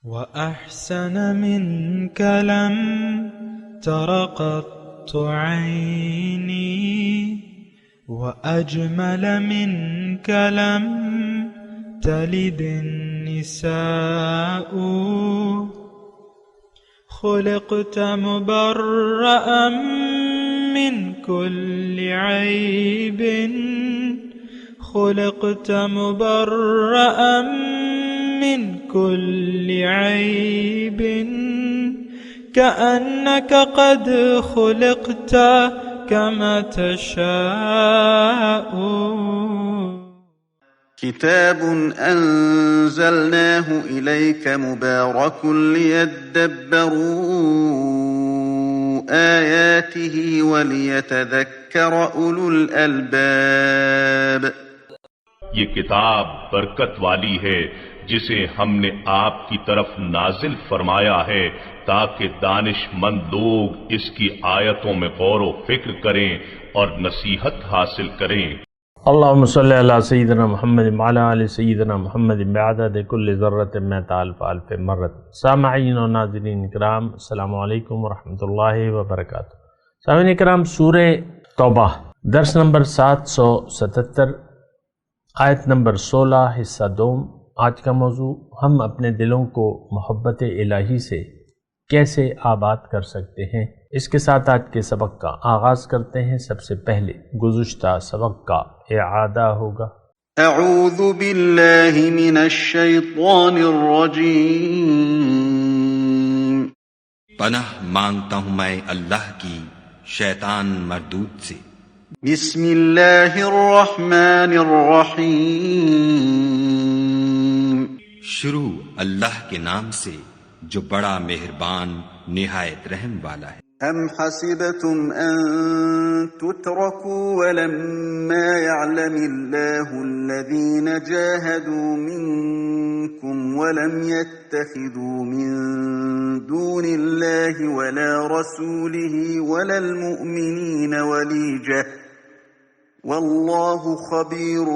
وأحسن منك لم تر قط عيني وأجمل منك لم تلد النساء خلقت مبرأ من كل عيب خلقت مبرأ من كل عيب كأنك قد خلقت كما تشاء. كتاب أنزلناه إليك مبارك ليدبروا آياته وليتذكر أولو الألباب. یہ کتاب برکت والی ہے جسے ہم نے آپ کی طرف نازل فرمایا ہے تاکہ دانش مند لوگ اس کی آیتوں میں غور و فکر کریں اور نصیحت حاصل کریں. اللہم صلی علی سیدنا محمد وعلی آل سیدنا محمد بعدد کل ذرۃ مئۃ الف الف مرۃ. سامعین و ناظرین کرام، السلام علیکم ورحمۃ اللہ وبرکاتہ. سامعین کرام، سورہ توبہ درس نمبر 777 آیت نمبر 16 حصہ دوم. آج کا موضوع، ہم اپنے دلوں کو محبت الہی سے کیسے آباد کر سکتے ہیں. اس کے ساتھ آج کے سبق کا آغاز کرتے ہیں. سب سے پہلے گزشتہ سبق کا اعادہ ہوگا. اعوذ باللہ من الشیطان الرجیم. پناہ مانگتا ہوں میں اللہ کی شیطان مردود سے. بسم اللہ الرحمن الرحیم. شروع اللہ کے نام سے جو بڑا مہربان نہایت رحم والا ہے. ام حسبتم ان تتركوا ولما يعلم الله الذين جاهدوا منكم ولم يتخذوا من دون الله ولا رسوله ولا المؤمنين وليجة والله خبير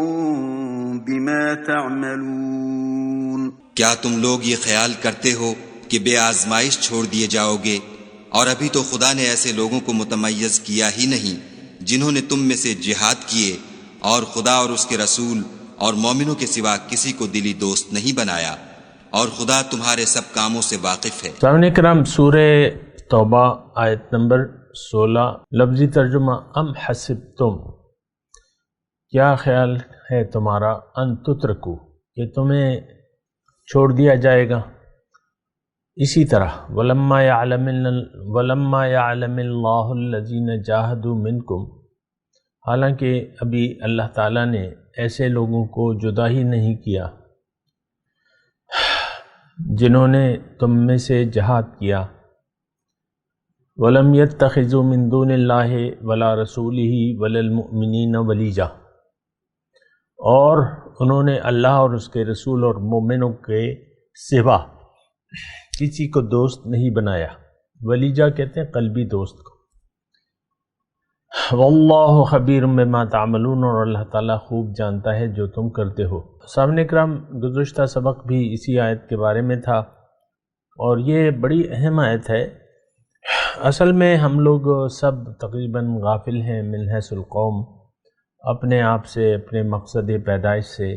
بما تعملون. کیا تم لوگ یہ خیال کرتے ہو کہ بے آزمائش چھوڑ دیے جاؤ گے؟ اور ابھی تو خدا نے ایسے لوگوں کو متمیز کیا ہی نہیں جنہوں نے تم میں سے جہاد کیے اور خدا اور اس کے رسول اور مومنوں کے سوا کسی کو دلی دوست نہیں بنایا، اور خدا تمہارے سب کاموں سے واقف ہے. سامعین کرام، سورہ توبہ آیت نمبر 16. لفظی ترجمہ، ام حسبتم، کیا خیال ہے تمہارا، ان تترکو، کہ تمہیں چھوڑ دیا جائے گا. اسی طرح وَلَمَّا يَعْلَمِ اللَّهُ الَّذِينَ جَاهَدُوا مِنْكُمْ، حالانکہ ابھی اللہ تعالیٰ نے ایسے لوگوں کو جدا ہی نہیں کیا جنہوں نے تم میں سے جہاد کیا. وَلَمْ يَتَّخِذُوا مِن دُونِ اللَّهِ وَلَا رَسُولِهِ وَلَا الْمُؤْمِنِينَ وَلِيجَةً، اور انہوں نے اللہ اور اس کے رسول اور مومنوں کے سوا کسی کو دوست نہیں بنایا. ولیجہ کہتے ہیں قلبی دوست کو. واللہ خبیر بما تعملون، اور اللہ تعالیٰ خوب جانتا ہے جو تم کرتے ہو. سامعین کرام، گزشتہ سبق بھی اسی آیت کے بارے میں تھا، اور یہ بڑی اہم آیت ہے. اصل میں ہم لوگ سب تقریباً غافل ہیں من حیث القوم، اپنے آپ سے، اپنے مقصد پیدائش سے.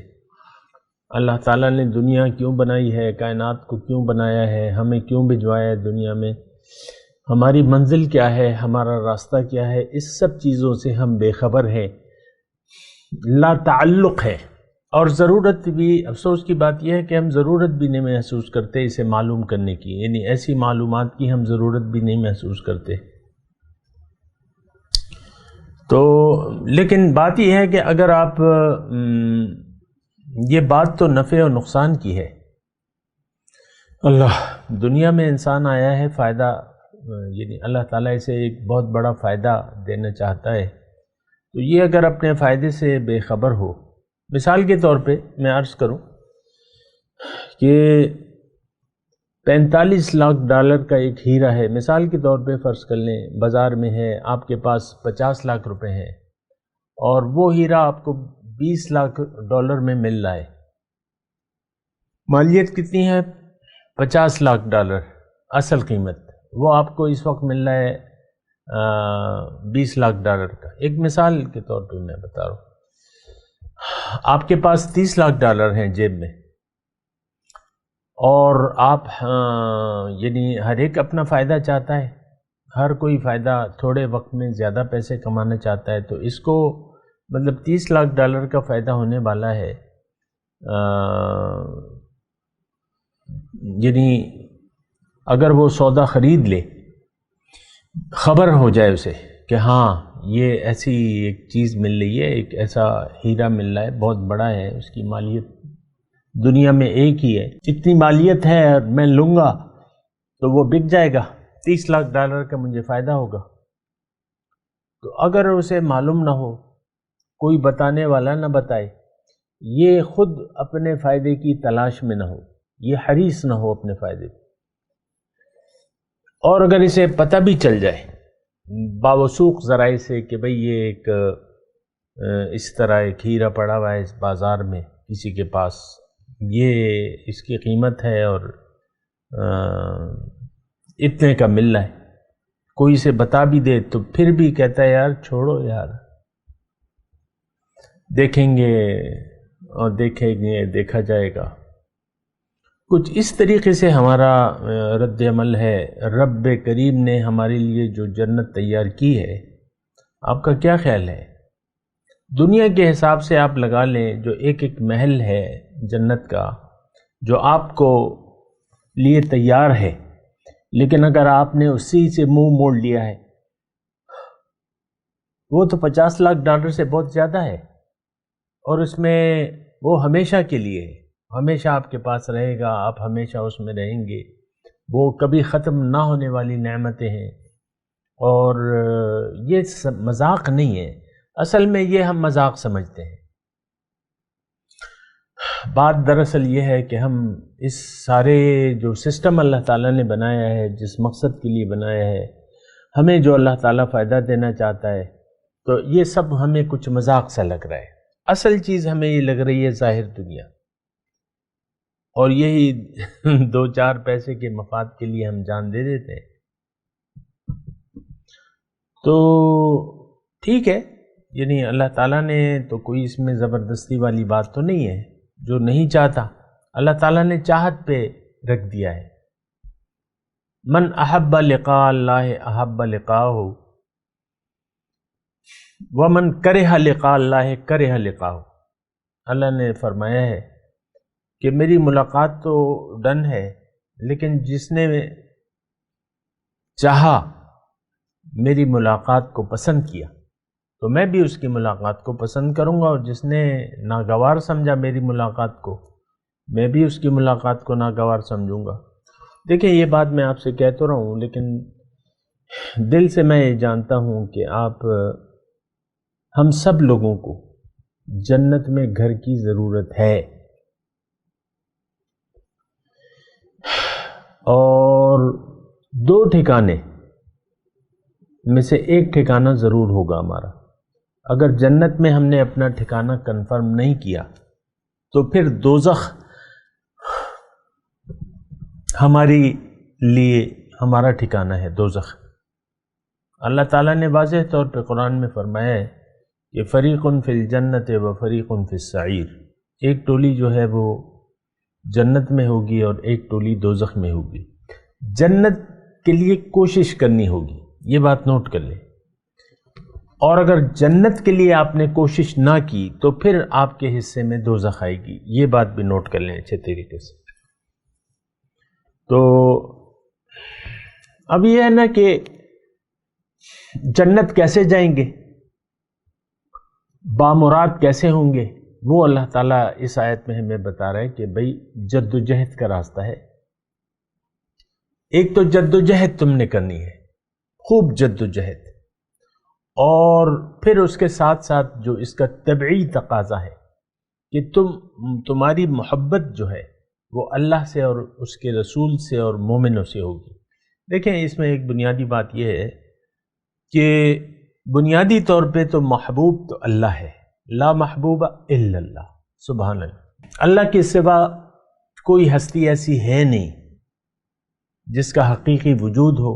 اللہ تعالیٰ نے دنیا کیوں بنائی ہے، کائنات کو کیوں بنایا ہے، ہمیں کیوں بھجوایا ہے دنیا میں، ہماری منزل کیا ہے، ہمارا راستہ کیا ہے، اس سب چیزوں سے ہم بے خبر ہیں، لا تعلق ہے. اور ضرورت بھی، افسوس کی بات یہ ہے کہ ہم ضرورت بھی نہیں محسوس کرتے اسے معلوم کرنے کی، یعنی ایسی معلومات کی ہم ضرورت بھی نہیں محسوس کرتے. تو لیکن بات یہ ہے کہ اگر آپ یہ بات تو نفع و نقصان کی ہے. اللہ دنیا میں انسان آیا ہے فائدہ، یعنی اللہ تعالیٰ اسے ایک بہت بڑا فائدہ دینا چاہتا ہے. تو یہ اگر اپنے فائدے سے بے خبر ہو، مثال کے طور پہ میں عرض کروں کہ 45 لاکھ ڈالر کا ایک ہیرا ہے، مثال کے طور پہ فرض کر لیں بازار میں ہے، آپ کے پاس 50 لاکھ روپے ہیں، اور وہ ہیرا آپ کو 20 لاکھ ڈالر میں مل رہا ہے. مالیت کتنی ہے؟ 50 لاکھ ڈالر اصل قیمت، وہ آپ کو اس وقت مل رہا ہے 20 لاکھ ڈالر کا. ایک مثال کے طور پہ میں بتا رہا ہوں. آپ کے پاس 30 لاکھ ڈالر ہیں جیب میں، اور آپ یعنی ہر ایک اپنا فائدہ چاہتا ہے، ہر کوئی فائدہ تھوڑے وقت میں زیادہ پیسے کمانا چاہتا ہے. تو اس کو مطلب 30 لاکھ ڈالر کا فائدہ ہونے والا ہے. یعنی اگر وہ سودا خرید لے، خبر ہو جائے اسے کہ ہاں یہ ایسی ایک چیز مل رہی ہے، ایک ایسا ہیرا مل رہا ہے، بہت بڑا ہے، اس کی مالیت دنیا میں ایک ہی ہے، اتنی مالیت ہے اور میں لوں گا تو وہ بک جائے گا، 30 لاکھ ڈالر کا مجھے فائدہ ہوگا. تو اگر اسے معلوم نہ ہو، کوئی بتانے والا نہ بتائے، یہ خود اپنے فائدے کی تلاش میں نہ ہو، یہ حریص نہ ہو اپنے فائدے کی، اور اگر اسے پتہ بھی چل جائے باوثوق ذرائع سے کہ بھئی یہ ایک اس طرح ایک ہیرا پڑا ہوا ہے اس بازار میں کسی کے پاس، یہ اس کی قیمت ہے اور اتنے کا مل رہا ہے، کوئی اسے بتا بھی دے تو پھر بھی کہتا ہے یار چھوڑو یار، دیکھیں گے اور دیکھا جائے گا. کچھ اس طریقے سے ہمارا رد عمل ہے. رب کریم نے ہمارے لیے جو جنت تیار کی ہے، آپ کا کیا خیال ہے؟ دنیا کے حساب سے آپ لگا لیں، جو ایک محل ہے جنت کا جو آپ کو لیے تیار ہے، لیکن اگر آپ نے اسی سے منہ موڑ لیا ہے، وہ تو 50 لاکھ ڈالر سے بہت زیادہ ہے، اور اس میں وہ ہمیشہ کے لیے ہے، ہمیشہ آپ کے پاس رہے گا، آپ ہمیشہ اس میں رہیں گے، وہ کبھی ختم نہ ہونے والی نعمتیں ہیں. اور یہ مذاق نہیں ہے، اصل میں یہ ہم مذاق سمجھتے ہیں. بات دراصل یہ ہے کہ ہم اس سارے جو سسٹم اللہ تعالیٰ نے بنایا ہے، جس مقصد کے لیے بنایا ہے، ہمیں جو اللہ تعالیٰ فائدہ دینا چاہتا ہے، تو یہ سب ہمیں کچھ مذاق سا لگ رہا ہے. اصل چیز ہمیں یہ لگ رہی ہے ظاہر دنیا، اور یہی 2-4 پیسے کے مفاد کے لیے ہم جان دے دیتے ہیں. تو ٹھیک ہے، یعنی اللہ تعالیٰ نے تو کوئی اس میں زبردستی والی بات تو نہیں ہے. جو نہیں چاہتا اللہ تعالیٰ نے چاہت پہ رکھ دیا ہے. من احب لقاء اللہ احب لقاءہ ومن کرہ لقاء اللہ کرہ لقاءہ. اللہ نے فرمایا ہے کہ میری ملاقات تو ڈن ہے، لیکن جس نے چاہا میری ملاقات کو پسند کیا تو میں بھی اس کی ملاقات کو پسند کروں گا، اور جس نے ناگوار سمجھا میری ملاقات کو، میں بھی اس کی ملاقات کو ناگوار سمجھوں گا. دیکھیں یہ بات میں آپ سے کہہ تو رہا ہوں، لیکن دل سے میں یہ جانتا ہوں کہ ہم سب لوگوں کو جنت میں گھر کی ضرورت ہے، اور 2 ٹھکانے میں سے ایک ٹھکانہ ضرور ہوگا ہمارا. اگر جنت میں ہم نے اپنا ٹھکانہ کنفرم نہیں کیا تو پھر دوزخ ہماری لیے ہمارا ٹھکانہ ہے، دوزخ. اللہ تعالیٰ نے واضح طور پہ قرآن میں فرمایا ہے کہ فریق فی الجنت و فریق فی السعیر. ایک ٹولی جو ہے وہ جنت میں ہوگی اور ایک ٹولی دوزخ میں ہوگی. جنت کے لیے کوشش کرنی ہوگی، یہ بات نوٹ کر لیں. اور اگر جنت کے لیے آپ نے کوشش نہ کی تو پھر آپ کے حصے میں دوزخ آئے گی، یہ بات بھی نوٹ کر لیں اچھے طریقے سے. تو اب یہ ہے نا کہ جنت کیسے جائیں گے، بامراد کیسے ہوں گے، وہ اللہ تعالیٰ اس آیت میں ہمیں بتا رہا ہے کہ بھئی جد و جہد کا راستہ ہے. ایک تو جد و جہد تم نے کرنی ہے، خوب جد و جہد، اور پھر اس کے ساتھ ساتھ جو اس کا طبعی تقاضا ہے کہ تمہاری محبت جو ہے وہ اللہ سے اور اس کے رسول سے اور مومنوں سے ہوگی. دیکھیں اس میں ایک بنیادی بات یہ ہے کہ بنیادی طور پہ تو محبوب تو اللہ ہے، لا محبوب الا اللہ، سبحان اللہ. اللہ کے سوا کوئی ہستی ایسی ہے نہیں جس کا حقیقی وجود ہو،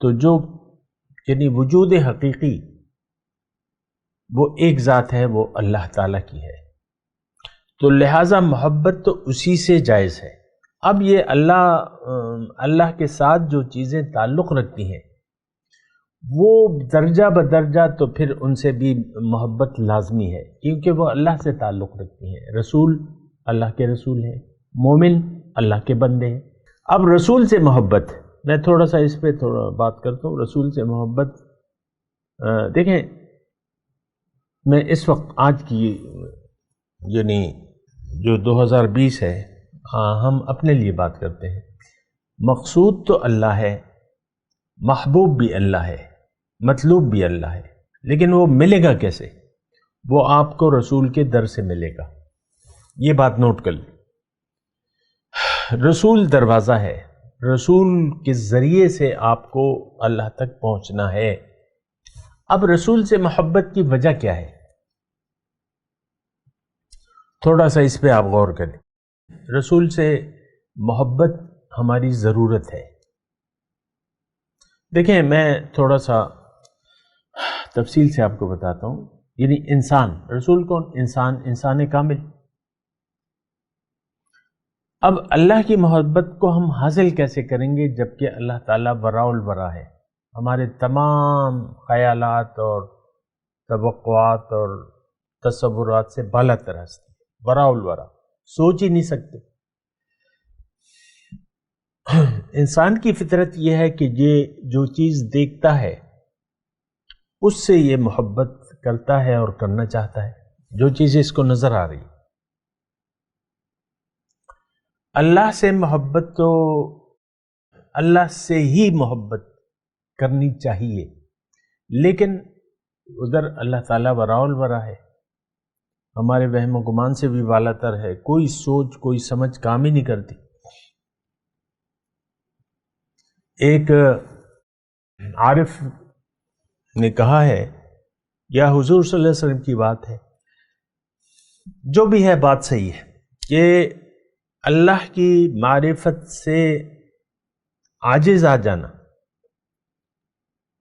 تو جو یعنی وجود حقیقی وہ ایک ذات ہے، وہ اللہ تعالیٰ کی ہے، تو لہٰذا محبت تو اسی سے جائز ہے۔ اب یہ اللہ کے ساتھ جو چیزیں تعلق رکھتی ہیں وہ درجہ بدرجہ تو پھر ان سے بھی محبت لازمی ہے، کیونکہ وہ اللہ سے تعلق رکھتی ہیں۔ رسول اللہ کے رسول ہیں، مومن اللہ کے بندے ہیں۔ اب رسول سے محبت، میں تھوڑا سا اس پہ تھوڑا بات کرتا ہوں۔ رسول سے محبت دیکھیں، میں اس وقت آج کی یعنی جو 2020 ہے، ہم اپنے لیے بات کرتے ہیں۔ مقصود تو اللہ ہے، محبوب بھی اللہ ہے، مطلوب بھی اللہ ہے، لیکن وہ ملے گا کیسے؟ وہ آپ کو رسول کے در سے ملے گا۔ یہ بات نوٹ کر لیں، رسول دروازہ ہے، رسول کے ذریعے سے آپ کو اللہ تک پہنچنا ہے۔ اب رسول سے محبت کی وجہ کیا ہے؟ تھوڑا سا اس پہ آپ غور کریں۔ رسول سے محبت ہماری ضرورت ہے۔ دیکھیں، میں تھوڑا سا تفصیل سے آپ کو بتاتا ہوں۔ یعنی انسان، رسول کون؟ انسان کامل۔ اب اللہ کی محبت کو ہم حاصل کیسے کریں گے جبکہ اللہ تعالیٰ وراء الورا ہے؟ ہمارے تمام خیالات اور توقعات اور تصورات سے بالا تر ہستی، وراء الورا، سوچ ہی نہیں سکتے۔ انسان کی فطرت یہ ہے کہ یہ جو چیز دیکھتا ہے اس سے یہ محبت کرتا ہے اور کرنا چاہتا ہے، جو چیز اس کو نظر آ رہی۔ اللہ سے محبت تو اللہ سے ہی محبت کرنی چاہیے، لیکن ادھر اللہ تعالیٰ وراء الورا ہے، ہمارے وہم و گمان سے بھی بالا تر ہے، کوئی سوچ کوئی سمجھ کام ہی نہیں کرتی۔ ایک عارف نے کہا ہے، یا حضور صلی اللہ علیہ وسلم کی بات ہے، جو بھی ہے بات صحیح ہے، کہ اللہ کی معرفت سے عاجز آ جانا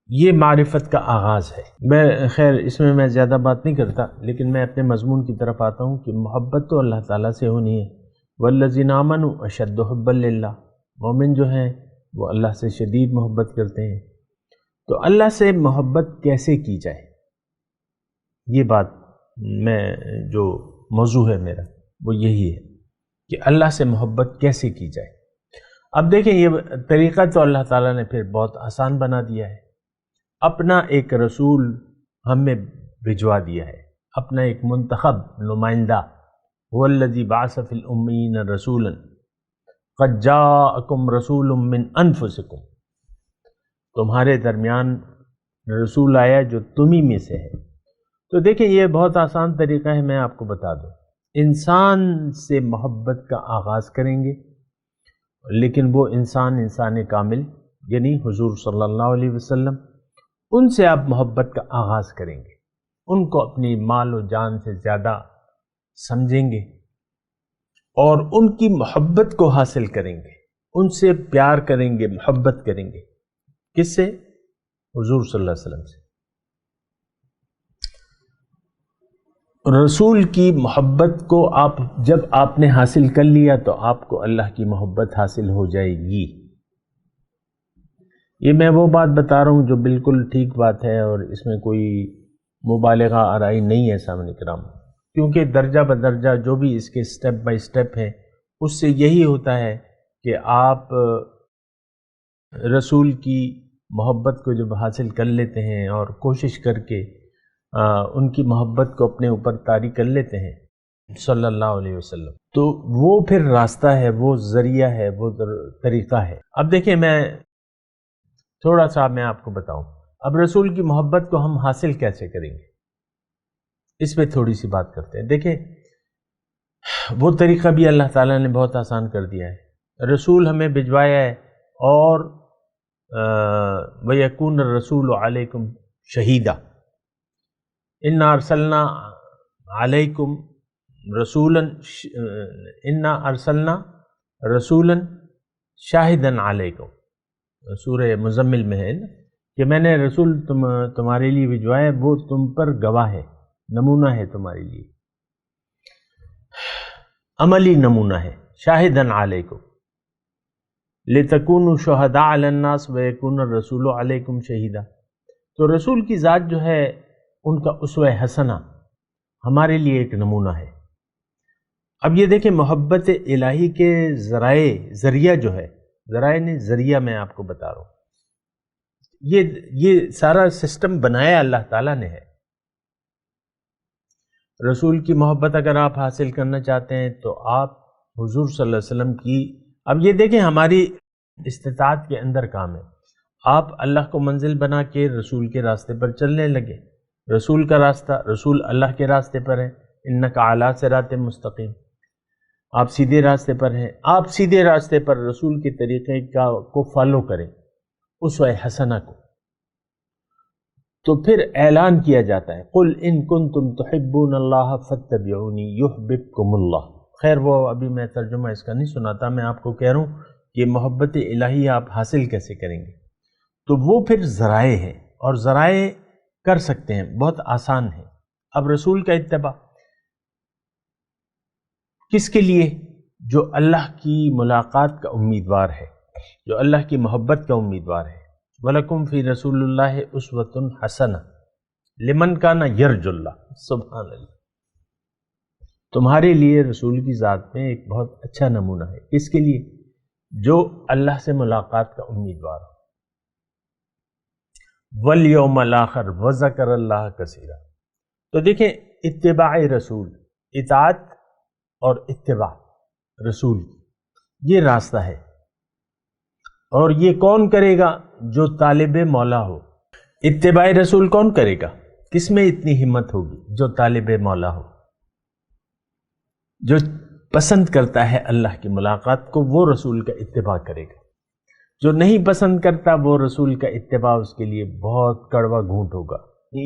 یہ معرفت کا آغاز ہے۔ میں خیر اس میں زیادہ بات نہیں کرتا، لیکن میں اپنے مضمون کی طرف آتا ہوں کہ محبت تو اللہ تعالیٰ سے ہونی ہے۔ والذین آمنوا اشد حبا للہ، مومن جو ہیں وہ اللہ سے شدید محبت کرتے ہیں۔ تو اللہ سے محبت کیسے کی جائے، یہ بات میں جو موضوع ہے میرا وہ یہی ہے کہ اللہ سے محبت کیسے کی جائے۔ اب دیکھیں، یہ طریقہ تو اللہ تعالیٰ نے پھر بہت آسان بنا دیا ہے۔ اپنا ایک رسول ہمیں بھجوا دیا ہے، اپنا ایک منتخب نمائندہ، هو الذی بعث فی الامیین رسولا قد جاءکم رسول من انفسکم، تمہارے درمیان رسول آیا جو تمہیں میں سے ہے۔ تو دیکھیں، یہ بہت آسان طریقہ ہے، میں آپ کو بتا دوں۔ انسان سے محبت کا آغاز کریں گے، لیکن وہ انسان کامل یعنی حضور صلی اللہ علیہ وسلم، ان سے آپ محبت کا آغاز کریں گے، ان کو اپنی مال و جان سے زیادہ سمجھیں گے اور ان کی محبت کو حاصل کریں گے، ان سے پیار کریں گے، محبت کریں گے۔ کس سے؟ حضور صلی اللہ علیہ وسلم سے۔ رسول کی محبت کو جب آپ نے حاصل کر لیا تو آپ کو اللہ کی محبت حاصل ہو جائے گی۔ یہ میں وہ بات بتا رہا ہوں جو بالکل ٹھیک بات ہے، اور اس میں کوئی مبالغہ آرائی نہیں ہے سامنے کرام، کیونکہ درجہ بدرجہ جو بھی اس کے سٹیپ بائی سٹیپ ہے، اس سے یہی ہوتا ہے کہ آپ رسول کی محبت کو جب حاصل کر لیتے ہیں اور کوشش کر کے ان کی محبت کو اپنے اوپر طاری کر لیتے ہیں صلی اللہ علیہ وسلم، تو وہ پھر راستہ ہے، وہ ذریعہ ہے، وہ طریقہ ہے۔ اب دیکھیں، میں تھوڑا سا میں آپ کو بتاؤں، اب رسول کی محبت کو ہم حاصل کیسے کریں گے، اس پہ تھوڑی سی بات کرتے ہیں۔ دیکھیں، وہ طریقہ بھی اللہ تعالیٰ نے بہت آسان کر دیا ہے۔ رسول ہمیں بھجوایا ہے، اور وَيَكُونَ الرَّسُولُ عَلَيْكُمْ شَهِيدًا، اِنَّا أَرْسَلْنَا عَلَيْكُمْ، 'إِنَّا أَرْسَلْنَا رَسُولًا شَهِيدًا'، 'إِنَّا أَرْسَلْنَا رَسُولًا شاہدن علیکم، سورہ مزمل میں ہے نا کہ میں نے رسول تمہارے لیے بھجوایا، وہ تم پر گواہ ہے، نمونہ ہے تمہارے لیے، عملی نمونہ ہے، شاہدن علیکم لتکونوا شہداء علی الناس ویکون الرسول علیکم شہیدا۔ تو رسول کی ذات جو ہے ان کا اسوہ حسنہ ہمارے لیے ایک نمونہ ہے۔ اب یہ دیکھیں محبت الہی کے ذریعہ جو ہے، ذرائع نہیں ذریعہ میں آپ کو بتا رہا ہوں، یہ سارا سسٹم بنایا اللہ تعالیٰ نے ہے۔ رسول کی محبت اگر آپ حاصل کرنا چاہتے ہیں تو آپ حضور صلی اللہ علیہ وسلم کی، اب یہ دیکھیں ہماری استطاعت کے اندر کام ہے، آپ اللہ کو منزل بنا کے رسول کے راستے پر چلنے لگے، رسول کا راستہ، رسول اللہ کے راستے پر ہے، انک علی صراط مستقیم، آپ سیدھے راستے پر ہیں، آپ سیدھے راستے پر رسول کے طریقے کو فالو کریں، اسوہ حسنہ کو۔ تو پھر اعلان کیا جاتا ہے قل ان کنتم تحبون اللہ فاتبعونی یحببکم اللہ۔ خیر وہ ابھی میں ترجمہ اس کا نہیں سناتا، میں آپ کو کہہ رہا ہوں کہ محبت الہی آپ حاصل کیسے کریں گے۔ تو وہ پھر ذرائع ہیں، اور ذرائع کر سکتے ہیں، بہت آسان ہے۔ اب رسول کا اتباع کس کے لیے؟ جو اللہ کی ملاقات کا امیدوار ہے، جو اللہ کی محبت کا امیدوار ہے۔ وَلَكُمْ فِي رَسُولِ اللَّهِ أُسْوَةٌ حَسَنَةٌ لِمَنْ كَانَ يَرْجُو اللَّهَ، سبحان اللہ۔ تمہارے لیے رسول کی ذات میں ایک بہت اچھا نمونہ ہے، کس کے لیے؟ جو اللہ سے ملاقات کا امیدوار ہو۔ وَالْيَوْمَ الْآخِرَ وَذَكَرَ اللَّهَ كَثِيرًا۔ تو دیکھیں اتباع رسول، اطاعت اور اتباع رسول، یہ راستہ ہے، اور یہ کون کرے گا؟ جو طالب مولا ہو۔ اتباع رسول کون کرے گا؟ کس میں اتنی ہمت ہوگی؟ جو طالب مولا ہو، جو پسند کرتا ہے اللہ کی ملاقات کو، وہ رسول کا اتباع کرے گا۔ جو نہیں پسند کرتا وہ رسول کا اتباع اس کے لیے بہت کڑوا گھونٹ ہوگا،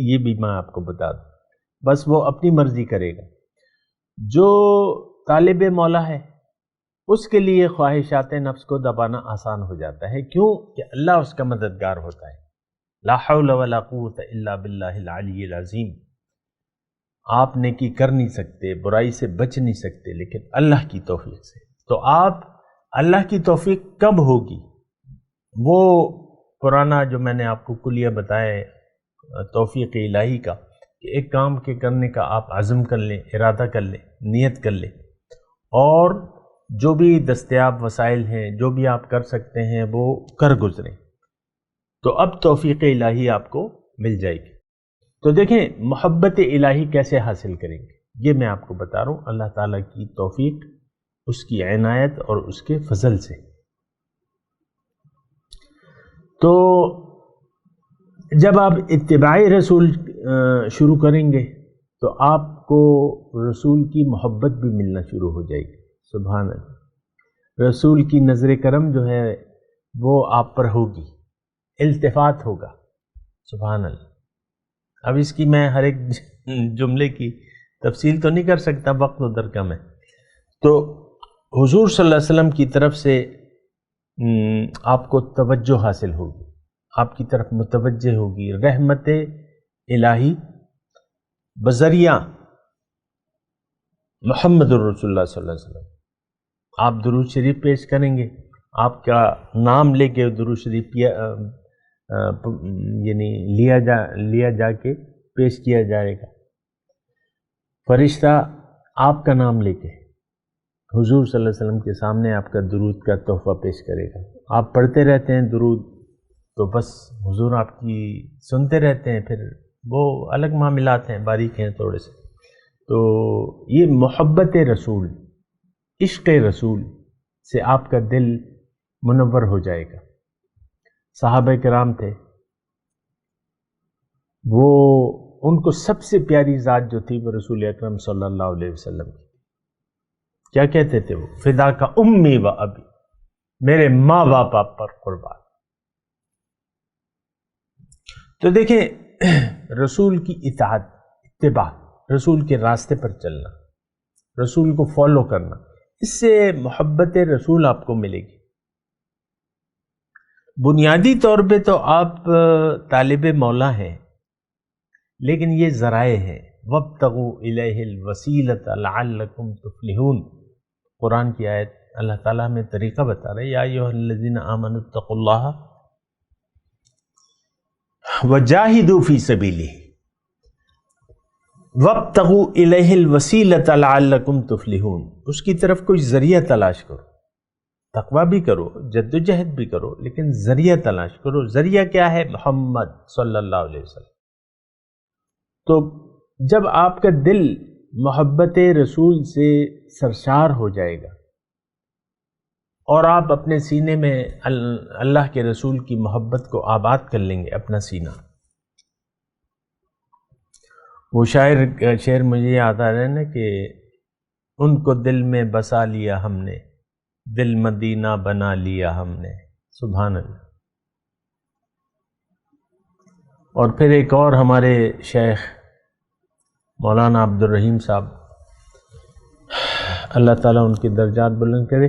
یہ بھی میں آپ کو بتا دوں، بس وہ اپنی مرضی کرے گا۔ جو طالب مولا ہے اس کے لیے خواہشات نفس کو دبانا آسان ہو جاتا ہے، کیوں کہ اللہ اس کا مددگار ہوتا ہے۔ لا حول ولا قوت الا باللہ العلی العظیم۔ آپ نیکی کر نہیں سکتے، برائی سے بچ نہیں سکتے، لیکن اللہ کی توفیق سے۔ تو آپ اللہ کی توفیق کب ہوگی؟ وہ پرانا جو میں نے آپ کو کلیہ بتایا ہے توفیق الہی کا، کہ ایک کام کے کرنے کا آپ عزم کر لیں، ارادہ کر لیں، نیت کر لیں، اور جو بھی دستیاب وسائل ہیں، جو بھی آپ کر سکتے ہیں وہ کر گزریں، تو اب توفیق الہی آپ کو مل جائے گی۔ تو دیکھیں محبت الہی کیسے حاصل کریں گے، یہ میں آپ کو بتا رہا ہوں، اللہ تعالیٰ کی توفیق، اس کی عنایت اور اس کے فضل سے۔ تو جب آپ اتباع رسول شروع کریں گے تو آپ کو رسول کی محبت بھی ملنا شروع ہو جائے گی، سبحان اللہ۔ رسول کی نظر کرم جو ہے وہ آپ پر ہوگی، التفات ہوگا، سبحان اللہ۔ اب اس کی میں ہر ایک جملے کی تفصیل تو نہیں کر سکتا، وقت ادھر کم ہے۔ تو حضور صلی اللہ علیہ وسلم کی طرف سے آپ کو توجہ حاصل ہوگی، آپ کی طرف متوجہ ہوگی رحمت الہی بذریعہ محمد الرسول اللہ صلی اللہ علیہ وسلم۔ آپ درود شریف پیش کریں گے، آپ کا نام لے کے درود شریف یعنی لیا جا کے پیش کیا جائے گا۔ فرشتہ آپ کا نام لے کے حضور صلی اللہ علیہ وسلم کے سامنے آپ کا درود کا تحفہ پیش کرے گا۔ آپ پڑھتے رہتے ہیں درود، تو بس حضور آپ کی سنتے رہتے ہیں، پھر وہ الگ معاملات ہیں، باریک ہیں تھوڑے سے۔ تو یہ محبت رسول، عشق رسول سے آپ کا دل منور ہو جائے گا۔ صحابہ کرام تھے، وہ ان کو سب سے پیاری ذات جو تھی وہ رسول اکرم صلی اللہ علیہ وسلم کی۔ کیا کہتے تھے وہ؟ فدا کا امی و ابی، میرے ماں باپ آپ پر قربان۔ تو دیکھیں رسول کی اطاعت، اتباع، رسول کے راستے پر چلنا، رسول کو فالو کرنا، اس سے محبت رسول آپ کو ملے گی۔ بنیادی طور پہ تو آپ طالب مولا ہیں، لیکن یہ ذرائع ہیں. وَابْتَغُوا إِلَيْهِ الْوَسِيلَةَ لَعَلَّكُمْ تُفْلِحُونَ. قرآن کی آیت اللہ تعالیٰ ہمیں طریقہ بتا رہے ہیں. یا ایھا الذین آمنوا اتقوا اللہ وجاہدوا فی سبیلہ وابتغوا الیہ الوسیلۃ لعلکم تفلحون. اس کی طرف کوئی ذریعہ تلاش کرو، تقویٰ بھی کرو، جد و جہد بھی کرو، لیکن ذریعہ تلاش کرو. ذریعہ کیا ہے؟ محمد صلی اللہ علیہ وسلم. تو جب آپ کا دل محبت رسول سے سرشار ہو جائے گا اور آپ اپنے سینے میں اللہ کے رسول کی محبت کو آباد کر لیں گے، اپنا سینہ. وہ شعر مجھے یاد آ رہا ہے نا کہ ان کو دل میں بسا لیا ہم نے، دل مدینہ بنا لیا ہم نے. سبحان اللہ. اور پھر ایک اور ہمارے شیخ مولانا عبد الرحیم صاحب، اللہ تعالیٰ ان کے درجات بلند کرے،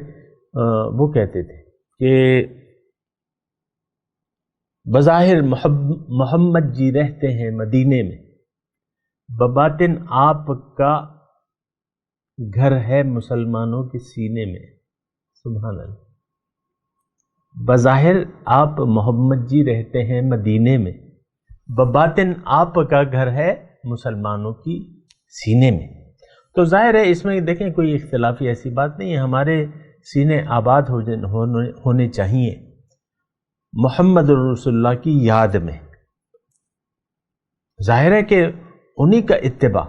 وہ کہتے تھے کہ بظاہر محمد جی رہتے ہیں مدینے میں، بباطن آپ کا گھر ہے مسلمانوں کے سینے میں. سبحان اللہ. بظاہر آپ محمد جی رہتے ہیں مدینے میں، بباطن آپ کا گھر ہے مسلمانوں کی سینے میں. تو ظاہر ہے اس میں دیکھیں کوئی اختلافی ایسی بات نہیں ہے. ہمارے سینے آباد ہونے چاہیے محمد رسول اللہ کی یاد میں. ظاہر ہے کہ انہی کا اتباع،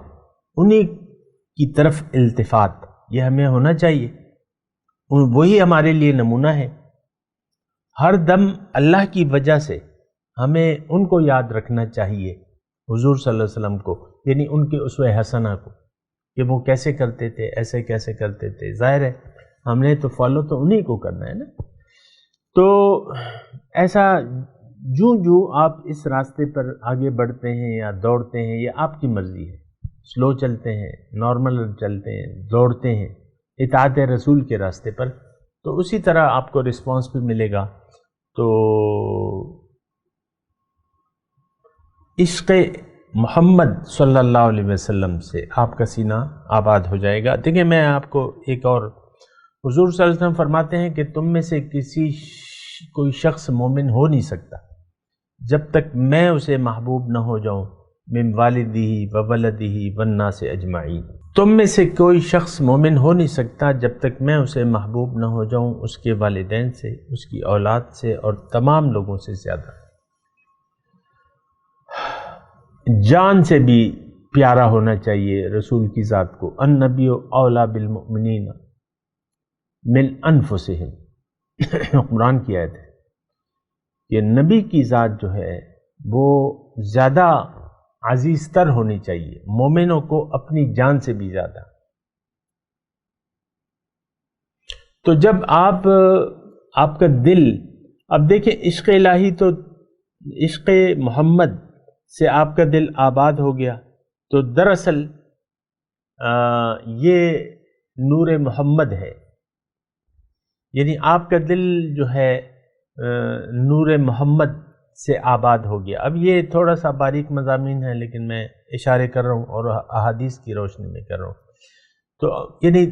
انہی کی طرف التفات، یہ ہمیں ہونا چاہیے. وہی ہمارے لیے نمونہ ہے. ہر دم اللہ کی وجہ سے ہمیں ان کو یاد رکھنا چاہیے، حضور صلی اللہ علیہ وسلم کو، یعنی ان کے اسوہ حسنہ کو، کہ وہ کیسے کرتے تھے، ایسے کیسے کرتے تھے. ظاہر ہے ہم نے تو فالو تو انہی کو کرنا ہے نا. تو ایسا جو آپ اس راستے پر آگے بڑھتے ہیں یا دوڑتے ہیں، یہ آپ کی مرضی ہے. سلو چلتے ہیں، نارمل چلتے ہیں، دوڑتے ہیں اطاعت رسول کے راستے پر، تو اسی طرح آپ کو رسپانس بھی ملے گا. تو عشق محمد صلی اللہ علیہ وسلم سے آپ کا سینہ آباد ہو جائے گا. دیکھیں میں آپ کو ایک اور، حضور صلی اللہ علیہ وسلم فرماتے ہیں کہ تم میں سے کوئی شخص مومن ہو نہیں سکتا جب تک میں اسے محبوب نہ ہو جاؤں من والدہ و ولدہ والناس اجمعین. تم میں سے کوئی شخص مومن ہو نہیں سکتا جب تک میں اسے محبوب نہ ہو جاؤں اس کے والدین سے، اس کی اولاد سے، اور تمام لوگوں سے زیادہ. جان سے بھی پیارا ہونا چاہیے رسول کی ذات کو. النبی اولا بالمؤمنین من انفسہم. قرآن کی آیت ہے کہ نبی کی ذات جو ہے وہ زیادہ عزیز تر ہونی چاہیے مومنوں کو اپنی جان سے بھی زیادہ. تو جب آپ کا دل، اب دیکھیں عشق الہی، تو عشق محمد سے آپ کا دل آباد ہو گیا، تو دراصل یہ نور محمد ہے. یعنی آپ کا دل جو ہے نور محمد سے آباد ہو گیا. اب یہ تھوڑا سا باریک مضامین ہے، لیکن میں اشارے کر رہا ہوں اور احادیث کی روشنی میں کر رہا ہوں. تو یعنی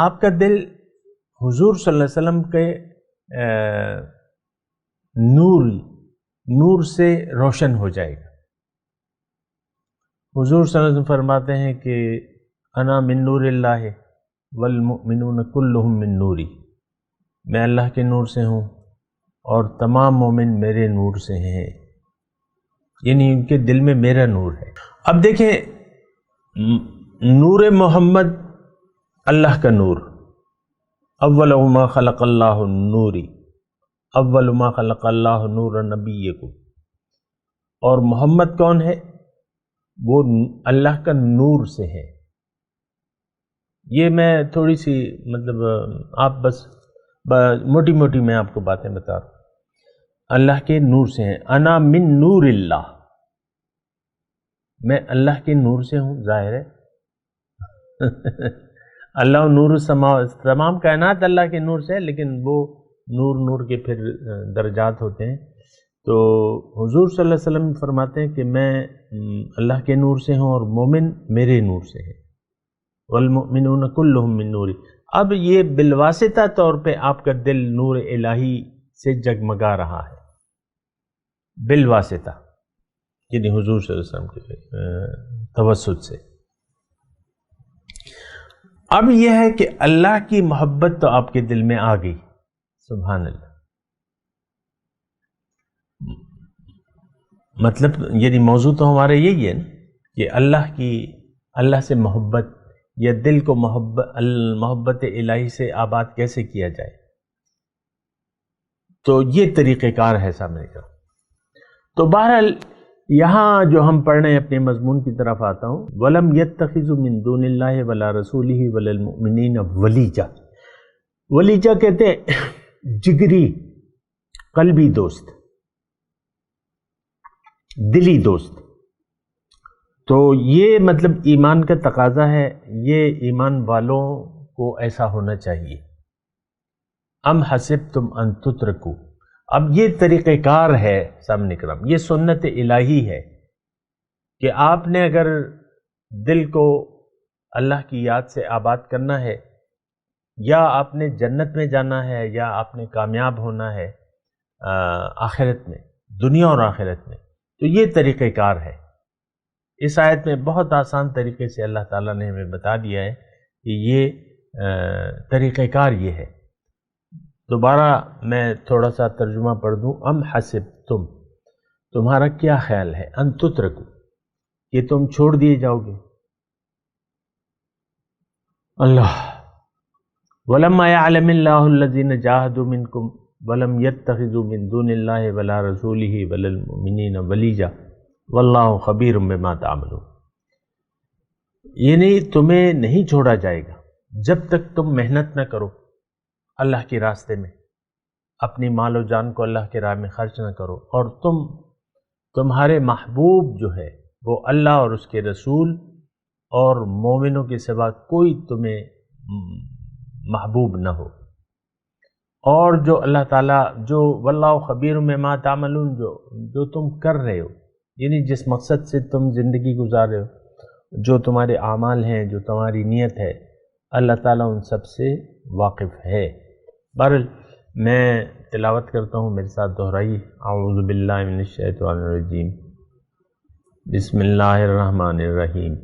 آپ کا دل حضور صلی اللہ علیہ وسلم کے نور سے روشن ہو جائے گا. حضور صلی اللہ علیہ وسلم فرماتے ہیں کہ انا من نور اللہ والمؤمنون کلہم من نوری. میں اللہ کے نور سے ہوں اور تمام مومن میرے نور سے ہیں، یعنی ان کے دل میں میرا نور ہے. اب دیکھیں نور محمد اللہ کا نور، اول ما خلق اللہ نوری، اول ما خلق اللہ نور نبیکم. اور محمد کون ہے؟ وہ اللہ کا نور سے ہے. یہ میں تھوڑی سی مطلب آپ بس موٹی موٹی میں آپ کو باتیں بتا رہا ہوں. اللہ کے نور سے ہیں. انا من نور اللہ، میں اللہ کے نور سے ہوں. ظاہر ہے اللہ نور السماوات، تمام کائنات اللہ کے نور سے ہے، لیکن وہ نور نور کے پھر درجات ہوتے ہیں. تو حضور صلی اللہ علیہ وسلم فرماتے ہیں کہ میں اللہ کے نور سے ہوں اور مومن میرے نور سے ہیں. والمؤمنون کلہم من نوری. اب یہ بالواسطہ طور پہ آپ کا دل نور الہی سے جگمگا رہا ہے، بالواسطہ، یعنی حضور صلی اللہ علیہ وسلم کے توسط سے. اب یہ ہے کہ اللہ کی محبت تو آپ کے دل میں آ گئی، سبحان اللہ. مطلب یعنی موضوع تو ہمارا یہی ہے نا کہ اللہ سے محبت یا دل کو محبت الہی سے آباد کیسے کیا جائے. تو یہ طریقہ کار ہے سامنے کا. تو بہرحال یہاں جو ہم پڑھ رہے ہیں اپنے مضمون کی طرف آتا ہوں. وَلَمْ يَتَّخِذُ مِن دُونِ اللَّهِ وَلَا رَسُولِهِ وَلَا الْمُؤْمِنِينَ وَلِيجَا. ولیجا کہتے ہیں جگری قلبی دوست، دلی دوست. تو یہ مطلب ایمان کا تقاضا ہے، یہ ایمان والوں کو ایسا ہونا چاہیے. ام حسبتم ان تترکوا. اب یہ طریقہ کار ہے سامنے کرام، یہ سنت الہی ہے کہ آپ نے اگر دل کو اللہ کی یاد سے آباد کرنا ہے، یا آپ نے جنت میں جانا ہے، یا آپ نے کامیاب ہونا ہے آخرت میں، دنیا اور آخرت میں، تو یہ طریقہ کار ہے. اس آیت میں بہت آسان طریقے سے اللہ تعالیٰ نے ہمیں بتا دیا ہے کہ یہ طریقہ کار یہ ہے. دوبارہ میں تھوڑا سا ترجمہ پڑھ دوں. ام حسبتم، تمہارا کیا خیال ہے، ان تترکوا، کہ تم چھوڑ دیے جاؤ گے. اللہ وَلَمَّا يَعْلَمِ اللَّهُ الَّذِينَ جَاهَدُوا مِنْكُمْ وَلَمْ يَتَّخِذُوا مِن دُونِ اللَّهِ وَلَا رَسُولِهِ وَلَا الْمُؤْمِنِينَ وَلِيجًا وَاللَّهُ خَبِيرٌ بِمَا تَعْمَلُونَ. یعنی تمہیں نہیں چھوڑا جائے گا جب تک تم محنت نہ کرو اللہ کے راستے میں، اپنی مال و جان کو اللہ کے راہ میں خرچ نہ کرو، اور تمہارے محبوب جو ہے وہ اللہ اور اس کے رسول اور مومنوں کے سوا کوئی تمہیں محبوب نہ ہو. اور جو اللہ تعالیٰ جو واللہ خبیر بما تعملون، جو تم کر رہے ہو، یعنی جس مقصد سے تم زندگی گزار رہے ہو، جو تمہارے اعمال ہیں، جو تمہاری نیت ہے، اللہ تعالیٰ ان سب سے واقف ہے. بہرحال میں تلاوت کرتا ہوں، میرے ساتھ دہرائیے. اعوذ باللہ من الشیطان الرجیم، بسم اللہ الرحمن الرحیم.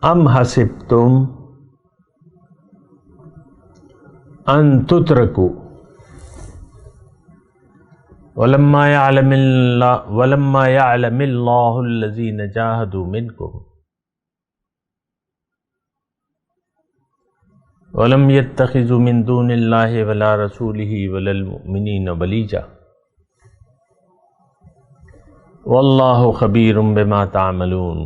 ام حسبتم ان تترکوا ولما يعلم الله الذين جاهدوا منكم ولم يتخذوا من دون الله ولا رسوله ولا المؤمنين وليجا والله خبير بما تعملون.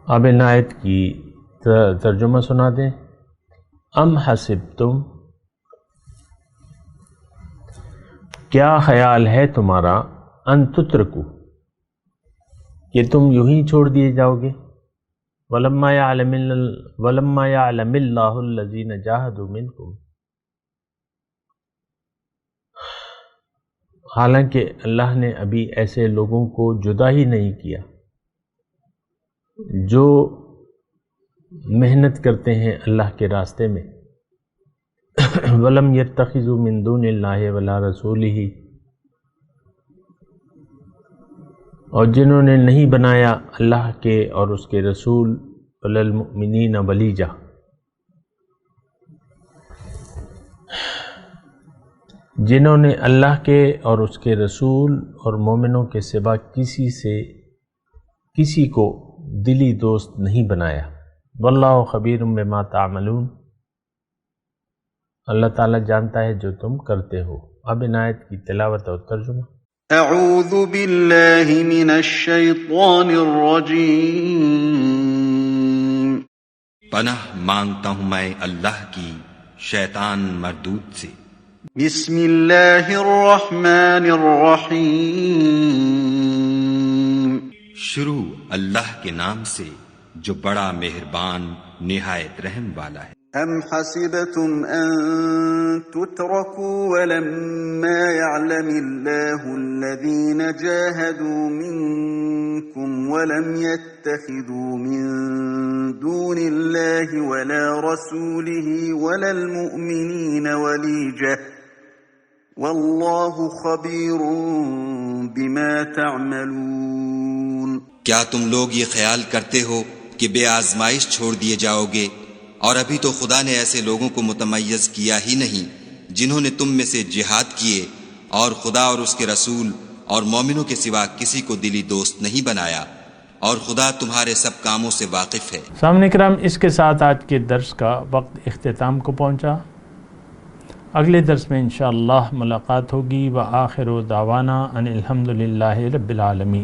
اب ان آیت کی ترجمہ سنا دیں. ام حسبتم، کیا خیال ہے تمہارا، ان تترکوا، کہ تم یوں ہی چھوڑ دیے جاؤ گے. ولما يعلم الله الذين جاهدوا منكم، حالانکہ اللہ نے ابھی ایسے لوگوں کو جدا ہی نہیں کیا جو محنت کرتے ہیں اللہ کے راستے میں. وَلَمْ يَتَّخِذُوا مِن دُونِ اللَّهِ وَلَا رَسُولِهِ، اور جنہوں نے نہیں بنایا اللہ کے اور اس کے رسول، وَلَا الْمُؤْمِنِينَ وَلِيجًا، جنہوں نے اللہ کے اور اس کے رسول اور مومنوں کے سوا کسی کو دلی دوست نہیں بنایا. واللہ خبیر بما تعملون، اللہ تعالیٰ جانتا ہے جو تم کرتے ہو. اب ان آیت کی تلاوت اور ترجمہ. اعوذ باللہ من الشیطان الرجیم. پناہ مانگتا ہوں میں اللہ کی شیطان مردود سے. بسم اللہ الرحمن الرحیم. شروع اللہ کے نام سے جو بڑا مہربان نہایت رحم والا ہے۔ أم حسبتم أن تتركوا ولما يعلم الله الذين جاهدوا منكم ولم يتخذوا من دون الله ولا رسوله ولا المؤمنين وليجة والله خبير بما تعملون۔ کیا تم لوگ یہ خیال کرتے ہو کہ بے آزمائش چھوڑ دیے جاؤ گے، اور ابھی تو خدا نے ایسے لوگوں کو متمیز کیا ہی نہیں جنہوں نے تم میں سے جہاد کیے، اور خدا اور اس کے رسول اور مومنوں کے سوا کسی کو دلی دوست نہیں بنایا، اور خدا تمہارے سب کاموں سے واقف ہے۔ سامعین کرام، اس کے ساتھ آج کے درس کا وقت اختتام کو پہنچا۔ اگلے درس میں انشاءاللہ ملاقات ہوگی۔ وآخر دعوانا ان الحمدللہ رب العالمین۔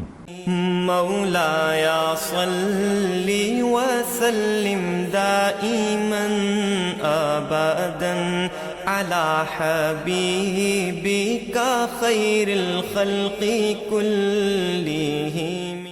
مولاي صل وسلم دائما أبدا على حبيبك خير الخلق كلهم۔